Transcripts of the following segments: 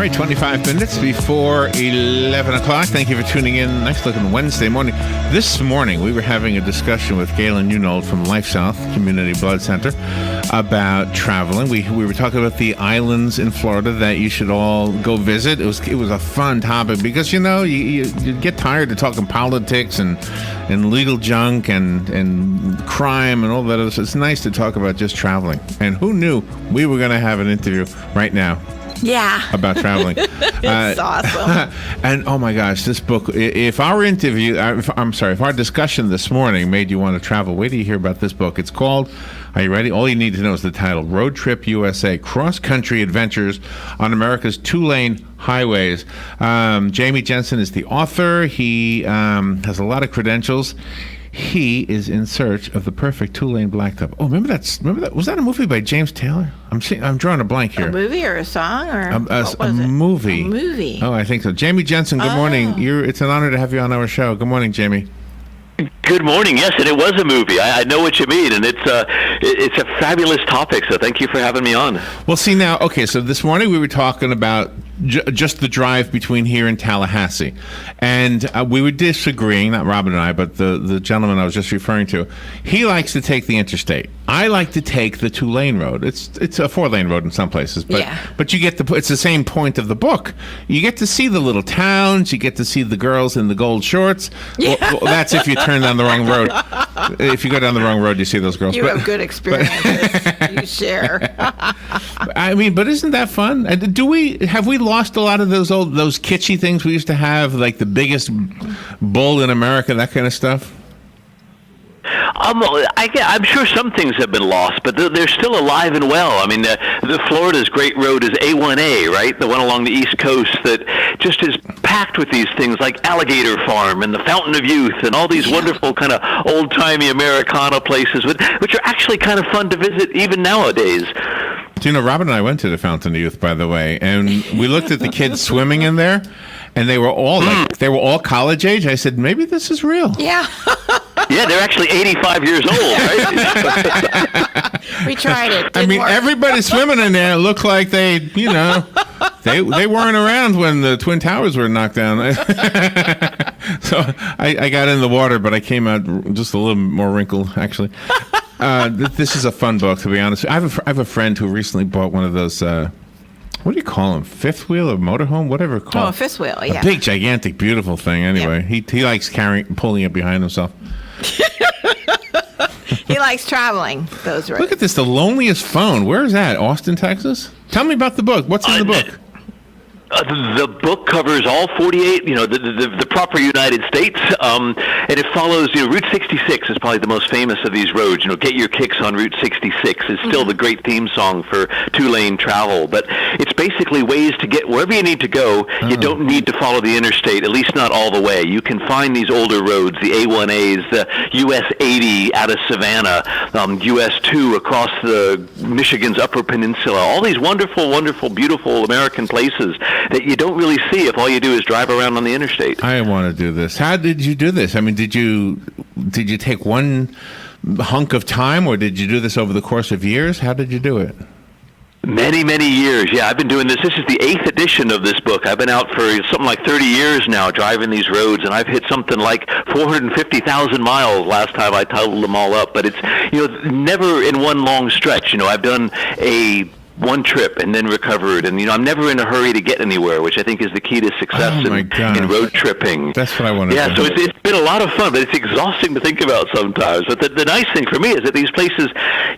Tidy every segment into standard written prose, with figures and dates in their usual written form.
right, 25 minutes before 11 o'clock. Thank you for tuning in. Nice looking Wednesday morning. This morning, we were having a discussion with Galen Unold from Life South Community Blood Center about traveling. We were talking about the islands in Florida that you should all go visit. It was a fun topic because, you get tired of talking politics and legal junk and crime and all that other stuff. It's nice to talk about just traveling. And who knew we were going to have an interview right now? Yeah. About traveling. It's awesome. And oh my gosh, this book, if our discussion this morning made you want to travel, wait till you hear about this book. It's called, are you ready? All you need to know is the title, Road Trip USA, Cross-Country Adventures on America's Two-Lane Highways. Jamie Jensen is the author. He has a lot of credentials. He is in search of the perfect two-lane blacktop. Oh, remember that? Was that a movie by James Taylor? I'm drawing a blank here. A movie or a song or a movie? A movie. Oh, I think so. Jamie Jensen, good morning. It's an honor to have you on our show. Good morning, Jamie. Good morning. Yes, and it was a movie. I know what you mean, and it's a fabulous topic. So thank you for having me on. Well, see now, okay. So this morning we were talking about just the drive between here and Tallahassee, and we were disagreeing. Not Robin and I, but the gentleman I was just referring to. He likes to take the interstate. I like to take the two-lane road. It's a four-lane road in some places, but you get it's the same point of the book. You get to see the little towns. You get to see the girls in the gold shorts. Yeah. Well, that's if you turn down the wrong road. If you go down the wrong road, you see those girls. You have good experiences. You share. I mean, but isn't that fun? Have we lost a lot of those kitschy things we used to have, like the biggest bull in America, that kind of stuff? I'm sure some things have been lost, but they're still alive and well. I mean, the Florida's great road is A1A, right? The one along the East Coast that just is packed with these things like Alligator Farm and the Fountain of Youth and all these wonderful kind of old-timey Americana places, which are actually kind of fun to visit even nowadays. Do you know, Robin and I went to the Fountain of Youth, by the way, and we looked at the kids swimming in there, and they were all college age. I said, maybe this is real. Yeah. Yeah, they're actually 85 years old, right? We tried it. I mean, work. Everybody swimming in there looked like they weren't around when the Twin Towers were knocked down. So I got in the water, but I came out just a little more wrinkled, actually. This is a fun book, to be honest. I have a friend who recently bought one of those. What do you call them? Fifth wheel or motorhome? Whatever it's called. Oh, a fifth wheel, yeah. A big, gigantic, beautiful thing. Anyway, he likes pulling it behind himself. He likes traveling those roads. Look at this, The Loneliest Phone. Where is that? Austin, Texas? Tell me about the book. What's in the book? The book covers all 48, the proper United States, and it follows, Route 66 is probably the most famous of these roads. Get your kicks on Route 66 is still the great theme song for two-lane travel, but it's basically ways to get wherever you need to go. You don't need to follow the interstate, at least not all the way. You can find these older roads, the A1As, the US 80 out of Savannah, US 2 across the Michigan's Upper Peninsula, all these wonderful, wonderful, beautiful American places that you don't really see if all you do is drive around on the interstate. I want to do this. How did you do this? I mean, did you take one hunk of time, or did you do this over the course of years? How did you do it? Many, many years. Yeah, I've been doing this. This is the 8th edition of this book. I've been out for something like 30 years now driving these roads, and I've hit something like 450,000 miles last time I totaled them all up. But it's, never in one long stretch. I've done one trip and then recovered, and I'm never in a hurry to get anywhere, which I think is the key to success in road tripping. That's what I want to do. Yeah, so it's been a lot of fun, but it's exhausting to think about sometimes. But the nice thing for me is that these places,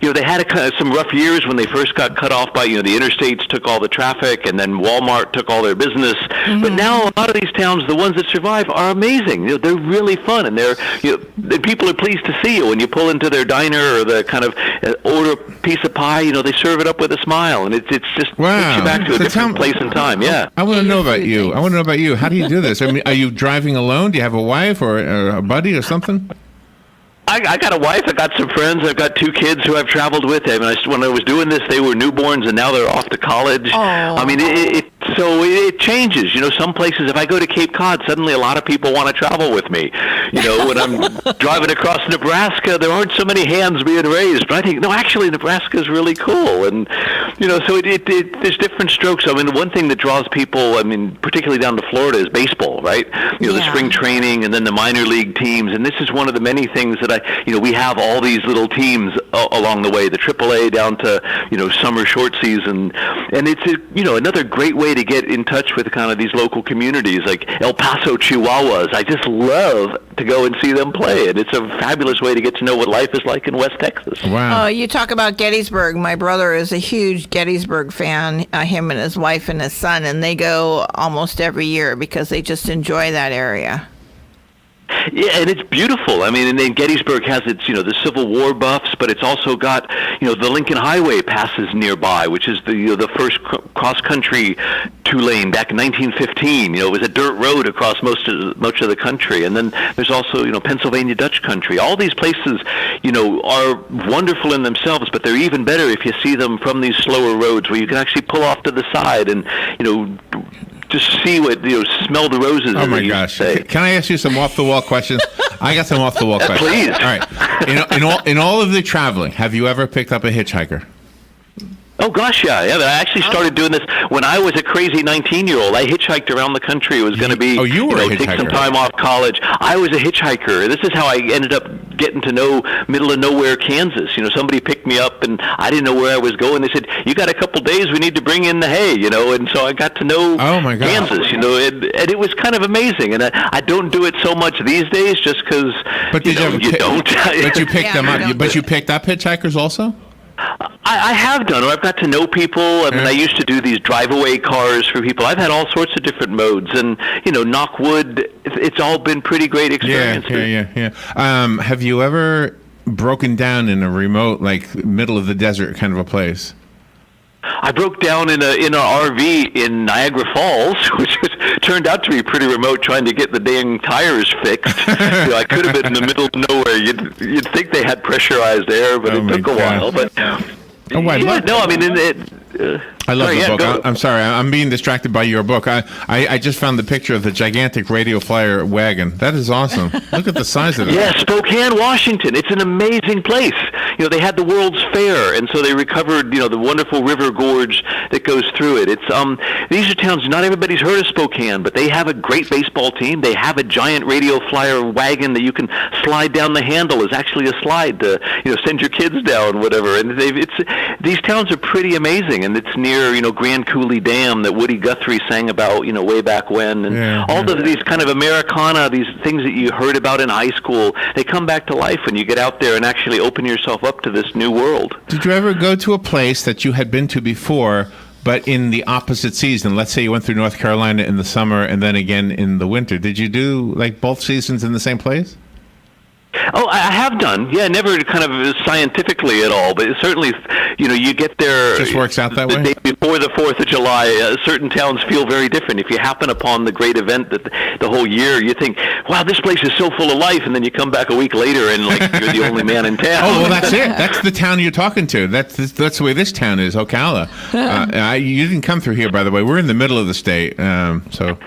they had some rough years when they first got cut off by, the interstates took all the traffic, and then Walmart took all their business. Mm-hmm. But now a lot of these towns, the ones that survive, are amazing. They're really fun, and the people are pleased to see you when you pull into their diner or the kind of order a piece of pie. They serve it up with a smile. And it just takes you back to a different place and time. Yeah. I want to know about you. How do you do this? I mean, are you driving alone? Do you have a wife or a buddy or something? I got a wife. I got some friends. I've got 2 kids who I've traveled with. When I was doing this, they were newborns, and now they're off to college. Oh. I mean, it's So it changes. Some places, if I go to Cape Cod, suddenly a lot of people want to travel with me. When I'm driving across Nebraska, there aren't so many hands being raised. But I think, no, actually, Nebraska is really cool. And, so there's different strokes. I mean, the one thing that draws people, particularly down to Florida, is baseball, right? The spring training and then the minor league teams. And this is one of the many things that we have all these little teams along the way, the AAA down to, summer short season. And it's, another great way to get in touch with kind of these local communities like El Paso Chihuahuas. I just love to go and see them play, and it's a fabulous way to get to know what life is like in West Texas. Wow. You talk about Gettysburg. My brother is a huge Gettysburg fan, him and his wife and his son, and they go almost every year because they just enjoy that area. Yeah, and it's beautiful. And then Gettysburg has its, the Civil War buffs, but it's also got, the Lincoln Highway passes nearby, which is the first cross-country two-lane back in 1915. It was a dirt road across much of the country. And then there's also, Pennsylvania Dutch country. All these places, are wonderful in themselves, but they're even better if you see them from these slower roads where you can actually pull off to the side and, just see what, smell the roses. Oh my gosh! Can I ask you some off-the-wall questions? I got some off-the-wall questions. Please. All right. In all of the traveling, have you ever picked up a hitchhiker? Oh gosh, yeah. I actually started doing this when I was a crazy 19-year-old. I hitchhiked around the country. It was going to be, you were a take hitchhiker. some time off college. I was a hitchhiker. This is how I ended up getting to know middle of nowhere Kansas. Somebody picked me up, and I didn't know where I was going. They said, "You got a couple days. We need to bring in the hay," And so I got to know Kansas. And it was kind of amazing. And I don't do it so much these days, just because. But you don't. But you picked them up. But you picked up hitchhikers also. I have done, or I've got to know people. I used to do these drive-away cars for people. I've had all sorts of different modes, and knock wood, it's all been pretty great experiences. Yeah. Have you ever broken down in a remote, like middle of the desert kind of a place? I broke down in an RV in Niagara Falls, which turned out to be pretty remote, trying to get the dang tires fixed. I could have been in the middle of nowhere. You'd think they had pressurized air, but it took a while. But I love the book. I'm sorry, I'm being distracted by your book. I just found the picture of the gigantic radio flyer wagon. That is awesome. Look at the size of it. Yeah, Spokane, Washington. It's an amazing place. They had the World's Fair, and so they recovered, the wonderful river gorge that goes through it. It's these are towns. Not everybody's heard of Spokane, but they have a great baseball team. They have a giant radio flyer wagon that you can slide down. The handle is actually a slide to, send your kids down, whatever. And these towns are pretty amazing, and it's near, Grand Coulee Dam that Woody Guthrie sang about, way back when. And all of these kind of Americana, these things that you heard about in high school, they come back to life when you get out there and actually open yourself up to this new world. Did you ever go to a place that you had been to before, but in the opposite season? Let's say you went through North Carolina in the summer and then again in the winter. Did you do like both seasons in the same place? Oh, I have done. Yeah, never kind of scientifically at all, but certainly, you get there. Just works out that way? The day before the 4th of July, certain towns feel very different. If you happen upon the great event that the whole year, you think, wow, this place is so full of life, and then you come back a week later and like you're the only man in town. Oh, well, that's it. That's the town you're talking to. That's the way this town is, Ocala. You didn't come through here, by the way. We're in the middle of the state, so.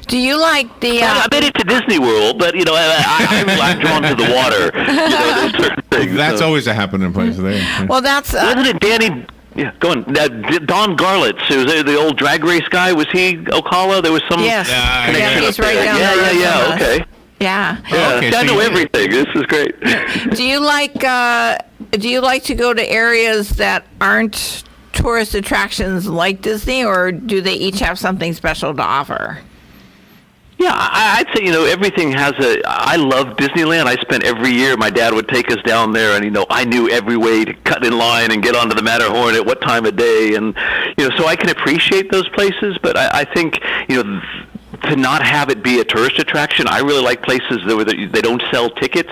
Do you like the... I made it to Disney World, but, I'm drawn to the water. Those certain things. That's always a happening place there. Well, that's... Wasn't it Danny... Yeah, go on. Don Garlitz, who was the old drag race guy. Was he Ocala? There was some connection. He's right down there. Yeah, okay. Yeah. Okay, I know everything. This is great. Do you like to go to areas that aren't tourist attractions like Disney, or do they each have something special to offer? Yeah, I'd say, everything has I love Disneyland. I spent every year, my dad would take us down there, and, I knew every way to cut in line and get onto the Matterhorn at what time of day. And, so I can appreciate those places, but I think, to not have it be a tourist attraction, I really like places that they don't sell tickets.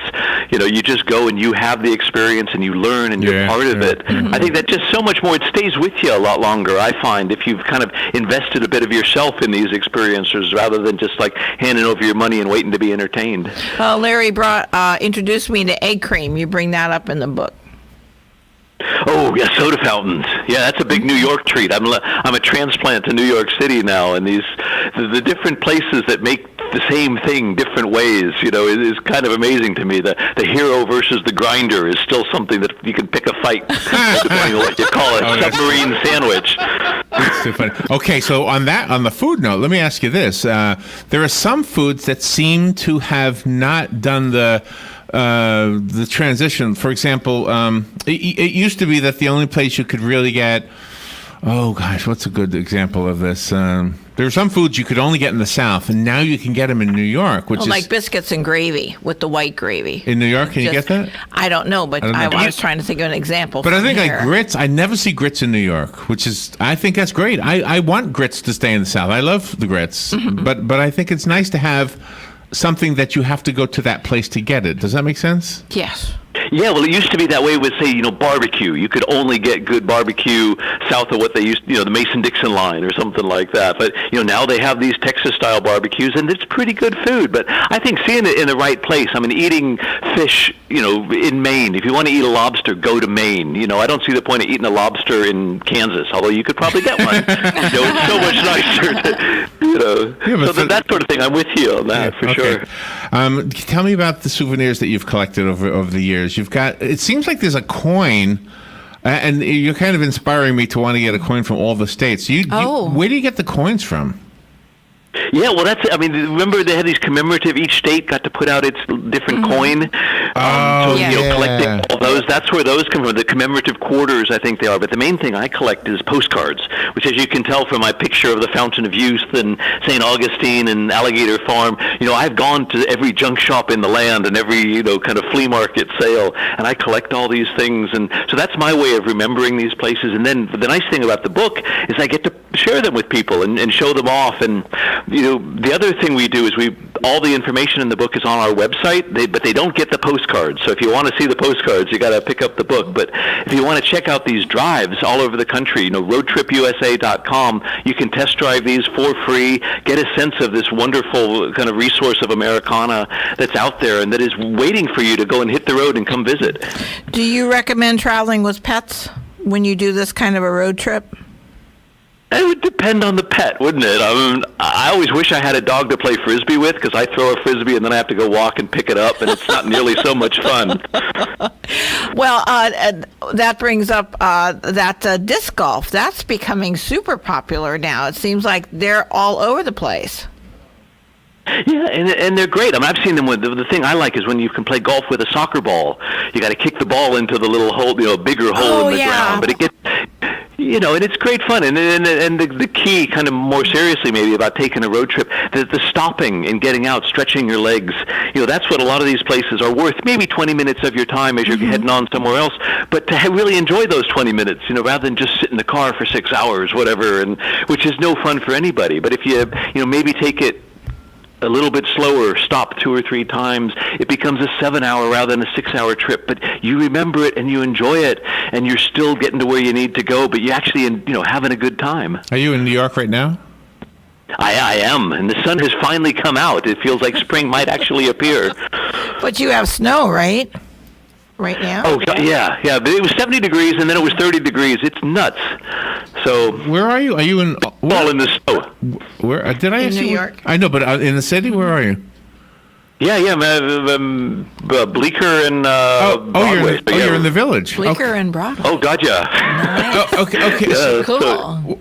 You just go and you have the experience and you learn and you're part of it. Mm-hmm. I think that just so much more, it stays with you a lot longer, I find, if you've kind of invested a bit of yourself in these experiences rather than just like handing over your money and waiting to be entertained. Larry introduced me to egg cream. You bring that up in the book. Oh yeah, soda fountains. Yeah, that's a big New York treat. I'm a transplant to New York City now, and the different places that make the same thing different ways, is kind of amazing to me. The hero versus the grinder is still something that you can pick a fight depending on what you call it. Submarine sandwich. That's too funny. Okay, so on the food note, let me ask you this: there are some foods that seem to have not done the transition. For example, it used to be that the only place you could really get, oh gosh, what's a good example of this? There are some foods you could only get in the South, and now you can get them in New York, which is like biscuits and gravy with the white gravy. In New York, can you get that? I don't know, but I was trying to think of an example. But I think here. like grits, I never see grits in New York, which is, I think that's great. I want grits to stay in the South. I love the grits, but I think it's nice to have something that you have to go to that place to get it. Does that make sense? Yes. Yeah, well, it used to be that way with, say, barbecue. You could only get good barbecue south of what they used, the Mason-Dixon line or something like that. But, now they have these Texas-style barbecues, and it's pretty good food. But I think seeing it in the right place, I mean, eating fish, in Maine, if you want to eat a lobster, go to Maine. I don't see the point of eating a lobster in Kansas, although you could probably get one. It's so much nicer to, Yeah, so that sort of thing, I'm with you on that, for sure. Tell me about the souvenirs that you've collected over the years. You've got, it seems like there's a coin, and you're kind of inspiring me to want to get a coin from all the states. Where do you get the coins from? Yeah, well, remember they had these commemorative, each state got to put out its different coin. Collecting all those, that's where those come from. The commemorative quarters, I think they are. But the main thing I collect is postcards, which, as you can tell from my picture of the Fountain of Youth and St. Augustine and Alligator Farm, I've gone to every junk shop in the land and every, kind of flea market sale, and I collect all these things. And so that's my way of remembering these places. And then the nice thing about the book is I get to share them with people and show them off. And the other thing we do is all the information in the book is on our website, but they don't get the postcards. So if you want to see the postcards, you got to pick up the book. But if you want to check out these drives all over the country, roadtripusa.com, you can test drive these for free, get a sense of this wonderful kind of resource of Americana that's out there and that is waiting for you to go and hit the road and come visit. Do you recommend traveling with pets when you do this kind of a road trip? It would depend on the pet, wouldn't it? I always wish I had a dog to play Frisbee with, because I throw a Frisbee and then I have to go walk and pick it up, and it's not nearly so much fun. Well, that brings up that disc golf. That's becoming super popular now. It seems like they're all over the place. Yeah, and they're great. I've seen them with the thing I like is when you can play golf with a soccer ball. You got to kick the ball into the little hole, bigger hole in the ground. But it gets, and it's great fun. And the key, kind of more seriously maybe, about taking a road trip, the stopping and getting out, stretching your legs. That's what a lot of these places are worth. Maybe 20 minutes of your time as you're heading on somewhere else, but to really enjoy those 20 minutes, rather than just sit in the car for 6 hours, whatever, and which is no fun for anybody. But if you maybe take it a little bit slower, stop 2 or 3 times, it becomes a 7-hour rather than a 6-hour trip. But you remember it and you enjoy it, and you're still getting to where you need to go, but you actually, having a good time. Are you in New York right now? I am, and the sun has finally come out. It feels like spring might actually appear. But you have snow, right? Right now? Oh, yeah. But it was 70 degrees, and then it was 30 degrees. It's nuts. So where are you? Are you in? All in the snow. Where did I ask you? In New York. I know, but in the city, where are you? Yeah, Bleecker and Broadway. You're in the Village. Bleecker and Broadway. Oh, gotcha. Nice. Okay. Cool.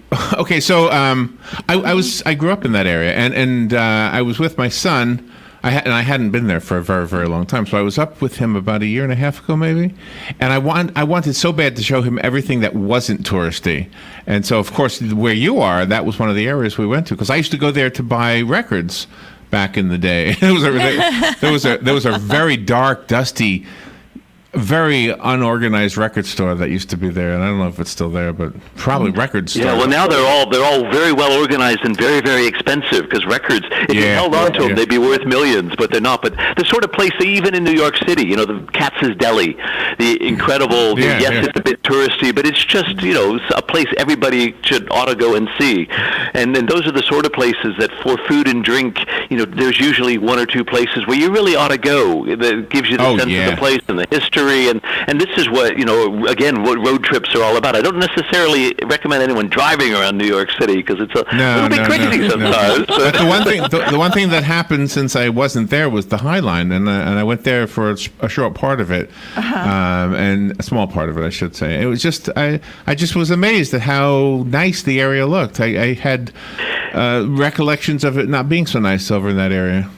So I grew up in that area, and I was with my son. I hadn't been there for a very, very long time, so I was up with him about a year and a half ago, maybe. And I wanted so bad to show him everything that wasn't touristy. And so, of course, where you are, that was one of the areas we went to, because I used to go there to buy records back in the day. There was a very dark, dusty, very unorganized record store that used to be there, and I don't know if it's still there, but probably record store. Yeah, well, now they're all very well organized and very, very expensive, because records, if you held on to them, they'd be worth millions, but they're not. But the sort of place, even in New York City, the Katz's Deli, the incredible, it's a bit touristy, but it's just, a place everybody ought to go and see. And then those are the sort of places that for food and drink, there's usually 1 or 2 places where you really ought to go. That gives you the sense of the place and the history history, and this is what, again, what road trips are all about. I don't necessarily recommend anyone driving around New York City because it's a little bit crazy sometimes. But the one thing that happened since I wasn't there was the High Line, and I went there for a short part of it, and a small part of it, I should say. It was just I just was amazed at how nice the area looked. I had recollections of it not being so nice over in that area.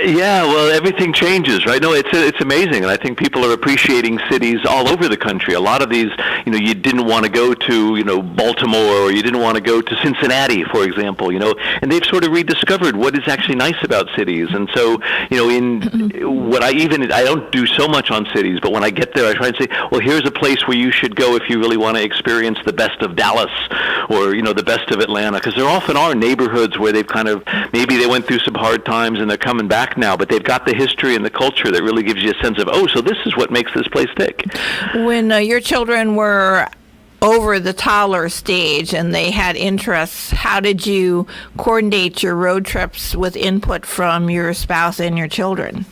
Yeah, well, everything changes, right? No, it's amazing, and I think people are appreciating cities all over the country. A lot of these, you didn't want to go to, Baltimore, or you didn't want to go to Cincinnati, for example, and they've sort of rediscovered what is actually nice about cities. And so, in what I don't do so much on cities, but when I get there, I try and say, well, here's a place where you should go if you really want to experience the best of Dallas, or the best of Atlanta, because there often are neighborhoods where they've kind of, maybe they went through some hard times and they're coming back now, but they've got the history and the culture that really gives you a sense of, so this is what makes this place tick. When your children were over the toddler stage and they had interests, how did you coordinate your road trips with input from your spouse and your children?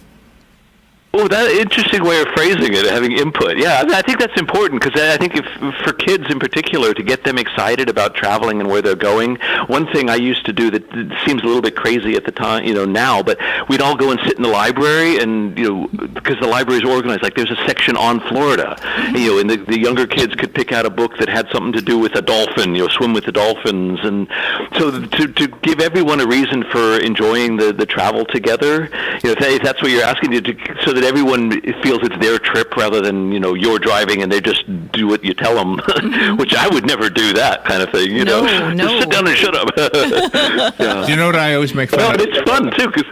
Oh, that's an interesting way of phrasing it, having input. Yeah, I think that's important, because I think for kids in particular, to get them excited about traveling and where they're going, one thing I used to do that seems a little bit crazy at the time, now, but we'd all go and sit in the library, and, because the library is organized, like there's a section on Florida, and the younger kids could pick out a book that had something to do with a dolphin, swim with the dolphins, and so to give everyone a reason for enjoying the travel together, if that's what you're asking, so that everyone feels it's their trip rather than you're driving and they just do what you tell them, which I would never do that kind of thing. No. Just sit down and shut up. Do you know what I always make fun of? It's fun too, because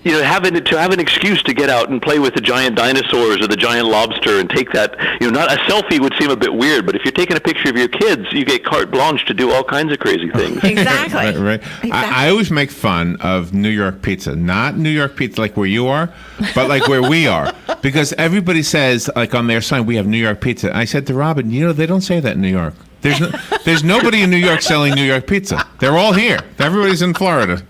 to have an excuse to get out and play with the giant dinosaurs or the giant lobster and take that, not a selfie would seem a bit weird, but if you're taking a picture of your kids, you get carte blanche to do all kinds of crazy things. Exactly. Right. Exactly. I always make fun of New York pizza, not New York pizza like where you are, but like where we are, because everybody says, like on their sign, we have New York pizza. I said to Robin, they don't say that in New York. There's nobody in New York selling New York pizza. They're all here. Everybody's in Florida.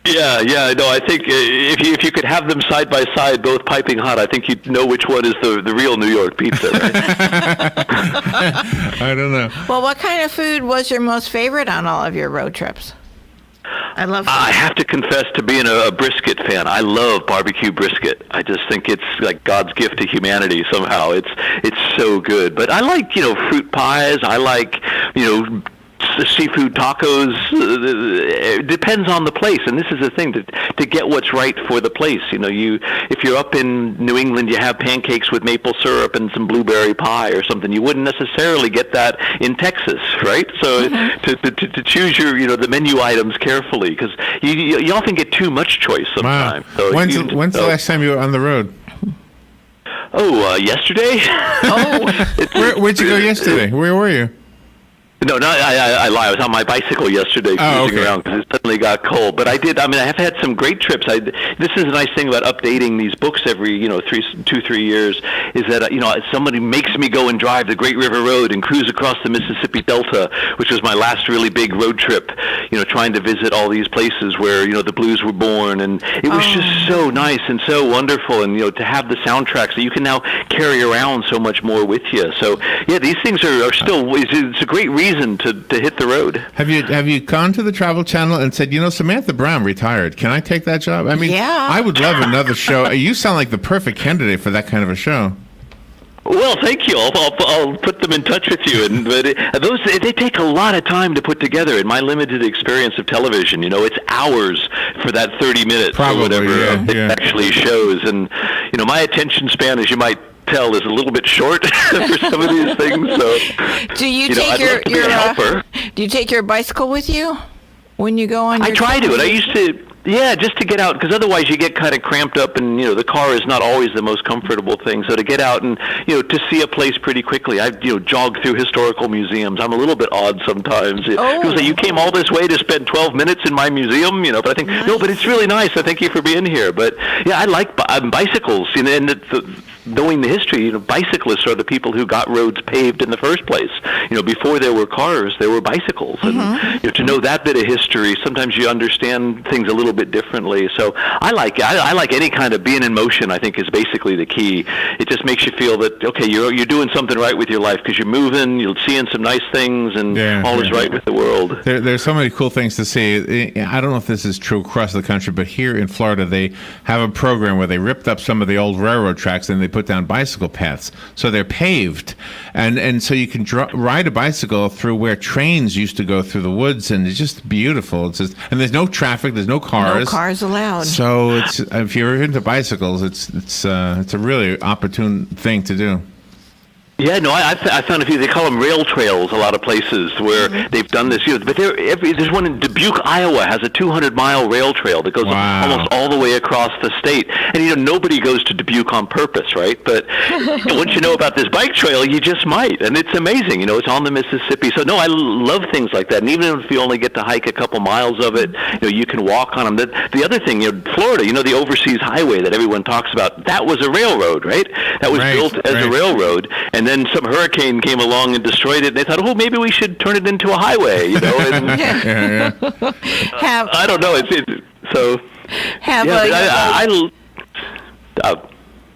Yeah. No, I think if you could have them side by side, both piping hot, I think you'd know which one is the real New York pizza, right? I don't know. Well, what kind of food was your most favorite on all of your road trips? I love food. I have to confess to being a brisket fan. I love barbecue brisket. I just think it's like God's gift to humanity somehow. It's so good. But I like, fruit pies. I like, seafood tacos. It depends on the place, and this is the thing, to get what's right for the place. If you're up in New England, you have pancakes with maple syrup and some blueberry pie or something. You wouldn't necessarily get that in Texas, right? So to choose your the menu items carefully, because you often get too much choice sometimes. Wow. So when's the last time you were on the road? Yesterday. Where'd you go yesterday? Where were you? No, I lie. I was on my bicycle yesterday cruising around because it suddenly got cold. But I have had some great trips. This is a nice thing about updating these books every, 2-3 years, is that, somebody makes me go and drive the Great River Road and cruise across the Mississippi Delta, which was my last really big road trip, trying to visit all these places where, the blues were born. And it was just so nice and so wonderful. And, to have the soundtracks that you can now carry around so much more with you. So, yeah, these things are still, it's a great reason to hit the road. Have you gone to the Travel Channel and said, Samantha Brown retired, can I take that job? I mean, yeah. I would love another show. You sound like the perfect candidate for that kind of a show. Well, thank you. I'll put them in touch with you. They take a lot of time to put together. In my limited experience of television, it's hours for that 30 minutes or whatever it actually shows. And my attention span, as you might tell, is a little bit short for some of these things. So, do you take your bicycle with you when you go on? I try to. And I used to. Yeah, just to get out, because otherwise you get kind of cramped up, and the car is not always the most comfortable thing. So to get out and to see a place pretty quickly, I jog through historical museums. I'm a little bit odd sometimes. People say, you came all this way to spend 12 minutes in my museum, but I think no, but it's really nice. I thank you for being here. But yeah, I like bicycles, and knowing the history, bicyclists are the people who got roads paved in the first place. Before there were cars, there were bicycles. And to know that bit of history, sometimes you understand things a little bit differently. So I like it. I like any kind of being in motion, I think, is basically the key. It just makes you feel that, okay, you're doing something right with your life because you're moving, you're seeing some nice things, and all is right with the world. There's so many cool things to see. I don't know if this is true across the country, but here in Florida, they have a program where they ripped up some of the old railroad tracks and they put down bicycle paths. So they're paved. And so you can ride a bicycle through where trains used to go through the woods, and it's just beautiful. And there's no traffic, there's no cars. No cars allowed. So if you're into bicycles, it's a really opportune thing to do. Yeah, no, I found a few. They call them rail trails. A lot of places where they've done this. But there's one in Dubuque, Iowa, has a 200-mile rail trail that goes almost all the way across the state. And nobody goes to Dubuque on purpose, right? But once you know about this bike trail, you just might, and it's amazing. It's on the Mississippi. So no, I love things like that. And even if you only get to hike a couple miles of it, you can walk on them. The other thing, Florida, the overseas highway that everyone talks about, that was a railroad, right? That was built as a railroad, and then some hurricane came along and destroyed it, and they thought, maybe we should turn it into a highway, And, I don't know.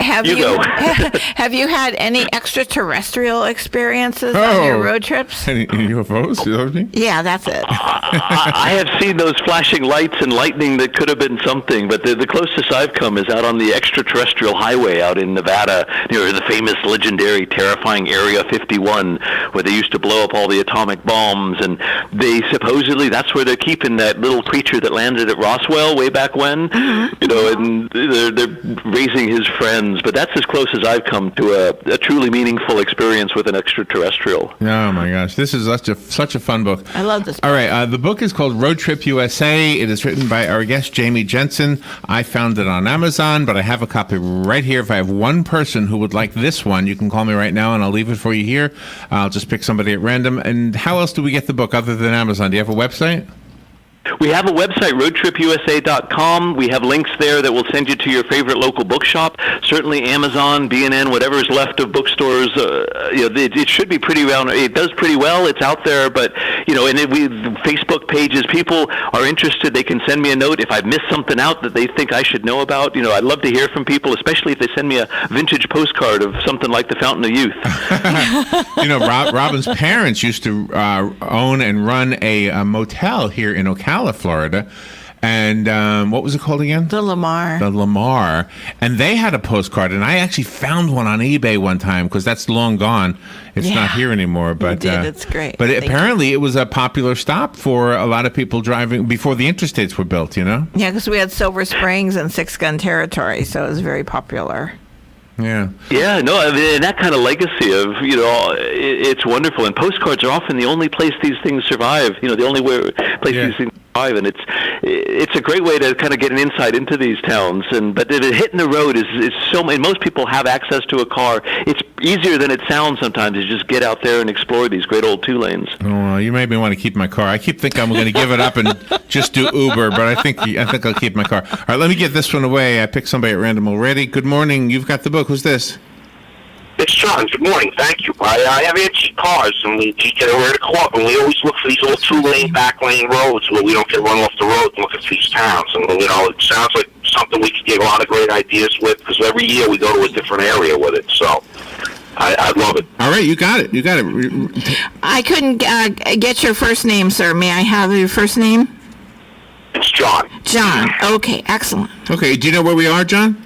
Have you had any extraterrestrial experiences on your road trips? Any UFOs? Yeah, that's it. I have seen those flashing lights and lightning that could have been something, but the closest I've come is out on the extraterrestrial highway out in Nevada, near the famous, legendary, terrifying Area 51, where they used to blow up all the atomic bombs, and they supposedly, that's where they're keeping that little creature that landed at Roswell way back when, and they're raising his friends. But that's as close as I've come to a truly meaningful experience with an extraterrestrial. Oh my gosh, this is such a fun book. I love this book. All right, the book is called Road Trip USA. It is written by our guest, Jamie Jensen. I found it on Amazon, but I have a copy right here. If I have one person who would like this one, you can call me right now, and I'll leave it for you here. I'll just pick somebody at random. And how else do we get the book other than Amazon? Do you have a website? We have a website, roadtripusa.com. We have links there that will send you to your favorite local bookshop. Certainly Amazon, B&N, whatever is left of bookstores. It should be pretty well. It does pretty well. It's out there, but Facebook pages. People are interested. They can send me a note if I've missed something out that they think I should know about. I'd love to hear from people, especially if they send me a vintage postcard of something like the Fountain of Youth. Robin's parents used to own and run a motel here in Ocala, Florida, and what was it called again? The Lamar. And they had a postcard, and I actually found one on eBay one time because that's long gone. It's not here anymore. But it's great. But apparently it was a popular stop for a lot of people driving before the interstates were built. Yeah, because we had Silver Springs and Six Gun Territory, so it was very popular. Yeah. Yeah, no, I mean, that kind of legacy of, it's wonderful. And postcards are often the only place these things survive, the only place these things survive. And it's a great way to kind of get an insight into these towns. But hitting the road is so, and most people have access to a car. It's easier than it sounds sometimes to just get out there and explore these great old 2 lanes. Oh, you made me want to keep my car. I keep thinking I'm going to give it up and just do Uber, but I think I'll keep my car. All right, let me get this one away. I picked somebody at random already. Good morning. You've got the book. Who's this? It's John. Good morning. Thank you. I have antique cars, and we get over to court, and we always look for these old 2-lane, back-lane roads where we don't get run off the road and look at these towns. And, it sounds like something we could get a lot of great ideas with, because every year we go to a different area with it. So I love it. All right, you got it. I couldn't get your first name, sir. May I have your first name? It's John. John. Okay, excellent. Okay, do you know where we are, John?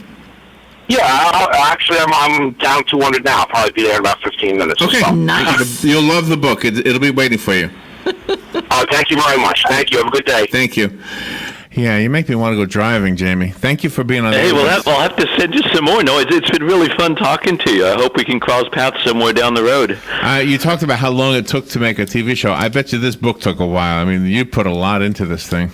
Yeah, actually, I'm down 200 now. I'll probably be there in about 15 minutes. Okay, or so. Nice. You'll love the book. It'll be waiting for you. Thank you very much. Thank you. Have a good day. Thank you. Yeah, you make me want to go driving, Jamie. Thank you for being on the Hey, I'll have to send you some more. No, it's been really fun talking to you. I hope we can cross paths somewhere down the road. You talked about how long it took to make a TV show. I bet you this book took a while. I mean, you put a lot into this thing.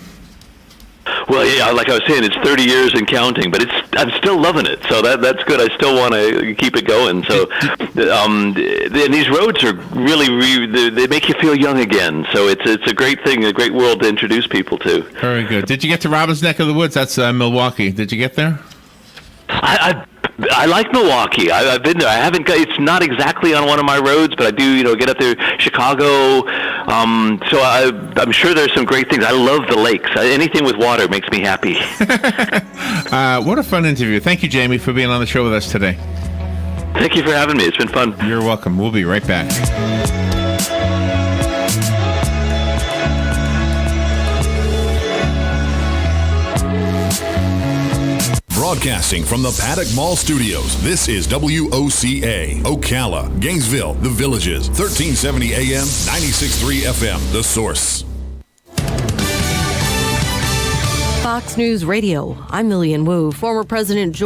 Well, yeah, like I was saying, it's 30 years and counting, but I'm still loving it. So that's good. I still want to keep it going. So, and these roads are really, they make you feel young again. So it's a great thing, a great world to introduce people to. Very good. Did you get to Robin's neck of the woods? That's Milwaukee. Did you get there? I like Milwaukee. I've been there. I haven't. It's not exactly on one of my roads, but I do, get up there. Chicago. So I'm sure there's some great things. I love the lakes. Anything with water makes me happy. What a fun interview. Thank you, Jamie, for being on the show with us today. Thank you for having me. It's been fun. You're welcome. We'll be right back. Broadcasting from the Paddock Mall Studios, this is WOCA, Ocala, Gainesville, The Villages, 1370 AM, 96.3 FM, The Source. Fox News Radio, I'm Lillian Wu. Former President George